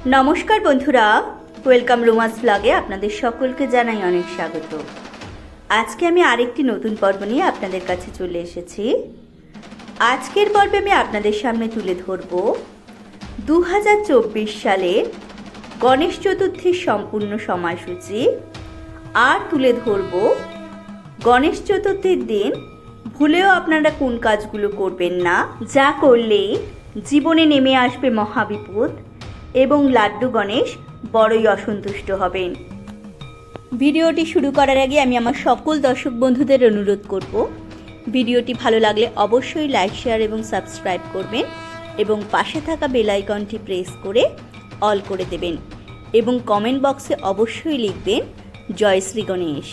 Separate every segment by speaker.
Speaker 1: নমস্কার বন্ধুরা, welcome romance ব্লগে আপনাদের সকলকে জানাই অনেক স্বাগত। আজকে আমি আরেকটি নতুন পর্ব নিয়ে আপনাদের কাছে চলে এসেছি। আজকের পর্বে আমি আপনাদের সামনে তুলে ধরব 2024 সালের গণেশ চতুর্থীর সম্পূর্ণ সময়সূচি, আর তুলে ধরব গণেশ চতুর্থীর দিন ভুলেও আপনারা কোন কাজগুলো করবেন না, যা করলে জীবনে নেমে আসবে মহাবিপদ এবং লাড্ডু গণেশ বড়ই অসন্তুষ্ট হবেন। ভিডিওটি শুরু করার আগে আমি আমার সকল দর্শক বন্ধুদের অনুরোধ করব, ভিডিওটি ভালো লাগলে অবশ্যই লাইক, শেয়ার এবং সাবস্ক্রাইব করবেন এবং পাশে থাকা বেল আইকনটি প্রেস করে অল করে দেবেন এবং কমেন্ট বক্সে অবশ্যই লিখবেন জয় শ্রী গণেশ।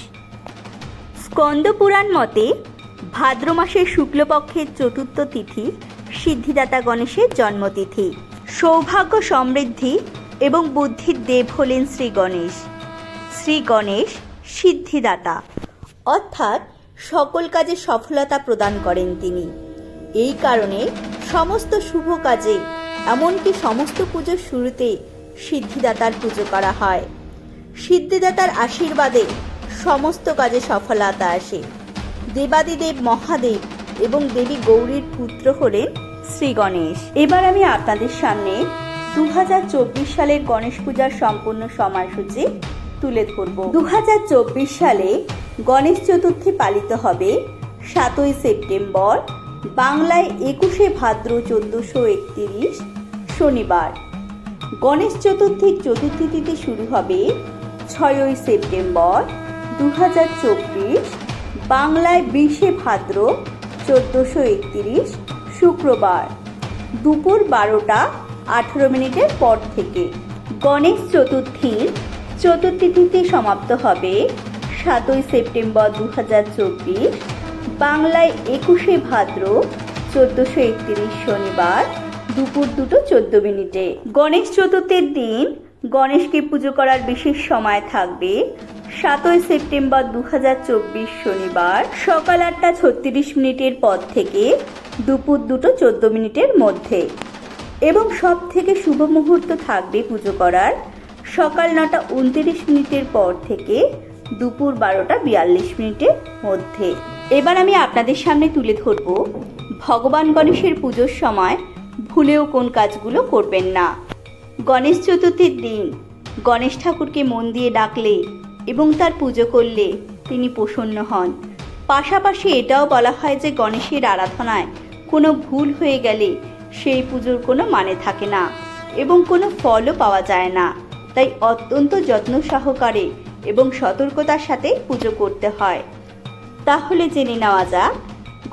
Speaker 1: স্কন্দ পুরাণ মতে ভাদ্র মাসের শুক্লপক্ষের চতুর্থ তিথি সিদ্ধিদাতা গণেশের জন্মতিথি। সৌভাগ্য, সমৃদ্ধি এবং বুদ্ধির দেব হলেন শ্রী গণেশ। শ্রী গণেশ সিদ্ধিদাতা, অর্থাৎ সকল কাজে সফলতা প্রদান করেন তিনি। এই কারণে সমস্ত শুভ কাজে, এমনকি সমস্ত পুজোর শুরুতে সিদ্ধিদাতার পুজো করা হয়। সিদ্ধিদাতার আশীর্বাদে সমস্ত কাজে সফলতা আসে। দেবাদিদেব মহাদেব এবং দেবী গৌরীর পুত্র হলেন শ্রী গণেশ। এবার আমি আপনাদের সামনে 2024 সালের গণেশ পূজার সম্পূর্ণ সময়সূচি তুলে ধরব। 2024 সালে গণেশ চতুর্থী পালিত হবে 7ই সেপ্টেম্বর, বাংলায় 21শে ভাদ্র 1431 শনিবার। গণেশ চতুর্থীর চতুর্থী তিথি শুরু হবে 6ই সেপ্টেম্বর 2024, বাংলায় 20শে ভাদ্র 1431 শুক্রবার, দুপুর 12:18 পর থেকে। গণেশ চতুর্থীর চতুর্থী তিথি সমাপ্ত হবে 7ই সেপ্টেম্বর 2024, বাংলায় 21শে ভাদ্র 1431 শনিবার, দুপুর 2:14। গণেশ চতুর্থীর দিন গণেশকে পুজো করার বিশেষ সময় থাকবে 7ই সেপ্টেম্বর 2024 শনিবার সকাল 8:36 পর থেকে দুপুর 2:14 মধ্যে, এবং সব থেকে শুভ মুহূর্ত থাকবে পুজো করার সকাল 9:29 পর থেকে দুপুর 12:42 মধ্যে। এবার আমি আপনাদের সামনে তুলে ধরব ভগবান গণেশের পুজোর সময় ভুলেও কোন কাজগুলো করবেন না। গণেশ চতুর্থীর দিন গণেশ ঠাকুরকে মন দিয়ে ডাকলে এবং তার পুজো করলে তিনি প্রসন্ন হন। পাশাপাশি এটাও বলা হয় যে গণেশের আরাধনায় কোনো ভুল হয়ে গেলে সেই পুজোর কোনো মানে থাকে না এবং কোনো ফলও পাওয়া যায় না। তাই অত্যন্ত যত্ন সহকারে এবং সতর্কতার সাথে পুজো করতে হয়। তাহলে জেনে নেওয়া যাক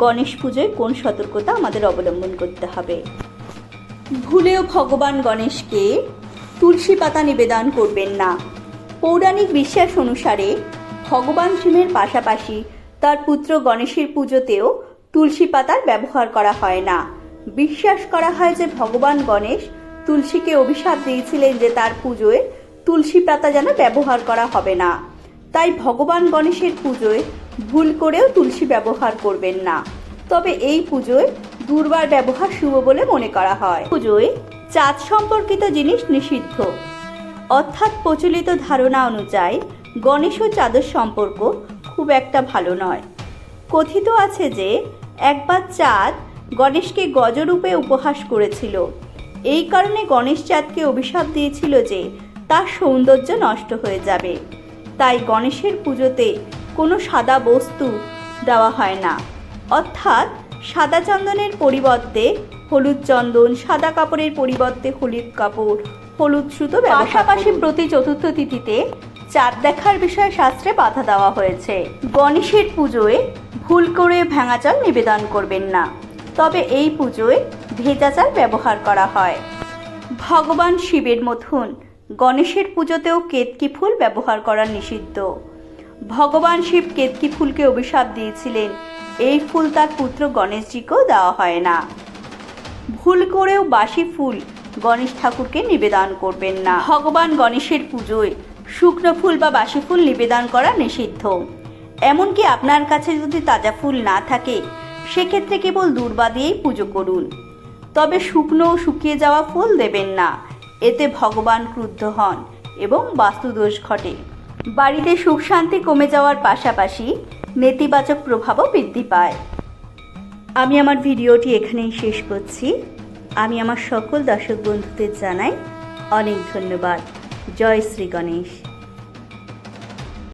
Speaker 1: গণেশ পুজোয় কোন সতর্কতা আমাদের অবলম্বন করতে হবে। ভুলেও ভগবান গণেশকে তুলসী পাতা নিবেদন করবেন না। পৌরাণিক বিশ্বাস অনুসারে ভগবান শিবের পাশাপাশি তার পুত্র গণেশের পুজোতেও তুলসী পাতার ব্যবহার করা হয় না। বিশ্বাস করা হয় যে ভগবান গণেশ তুলসীকে অভিশাপ দিয়েছিলেন যে তার পুজোয় তুলসী পাতা যেন ব্যবহার করা হবে না। তাই ভগবান গণেশের পুজোয় ভুল করেও তুলসী ব্যবহার করবেন না। তবে এই পুজোয় দুর্বার ব্যবহার শুভ বলে মনে করা হয়। পুজোয় চাঁদ সম্পর্কিত জিনিস নিষিদ্ধ, অর্থাৎ প্রচলিত ধারণা অনুযায়ী গণেশ ও চাঁদের সম্পর্ক খুব একটা ভালো নয়। কথিত আছে যে একবার চাঁদ গণেশকে গজরূপে উপহাস করেছিল। এই কারণে গণেশ চাঁদকে অভিশাপ দিয়েছিল যে তার সৌন্দর্য নষ্ট হয়ে যাবে। তাই গণেশের পুজোতে কোনো সাদা বস্তু দেওয়া হয় না, অর্থাৎ সাদা চন্দনের পরিবর্তে হলুদ চন্দন, সাদা কাপড়ের পরিবর্তে হলুদ কাপড়, হলুদ সুতো। পাশাপাশি প্রতি চতুর্থ তিথিতে চাঁদ দেখার বিষয়ে শাস্ত্রে বাধা দেওয়া হয়েছে। গণেশের পুজোয় ভুল করে ভাঙা চাল নিবেদন করবেন না, তবে এই পুজোয় ভেজা চাল ব্যবহার করা হয়। ভগবান শিবের মতন গণেশের পুজোতেও কেতকী ফুল ব্যবহার করা নিষিদ্ধ। ভগবান শিব কেতকী ফুলকে অভিশাপ দিয়েছিলেন, এই ফুল তার পুত্র গণেশজিকেও দেওয়া হয় না। ভুল করেও বাসি ফুল গণেশ ঠাকুরকে নিবেদন করবেন না। ভগবান গণেশের পুজোয় শুকনো ফুল বা বাসি ফুল নিবেদন করা নিষিদ্ধ। এমনকি আপনার কাছে যদি তাজা ফুল না থাকে সেক্ষেত্রে কেবল দূর্বা দিয়েই পুজো করুন। তবে শুকনো ও শুকিয়ে যাওয়া ফুল দেবেন না। এতে ভগবান ক্রুদ্ধ হন এবং বাস্তুদোষ ঘটে। বাড়িতে সুখ শান্তি কমে যাওয়ার পাশাপাশি নেতিবাচক প্রভাবও বৃদ্ধি পায়। আমি আমার ভিডিওটি এখানেই শেষ করছি। আমি আমার সকল দর্শক বন্ধুদের জানাই অনেক ধন্যবাদ। জয় শ্রী গণেশ।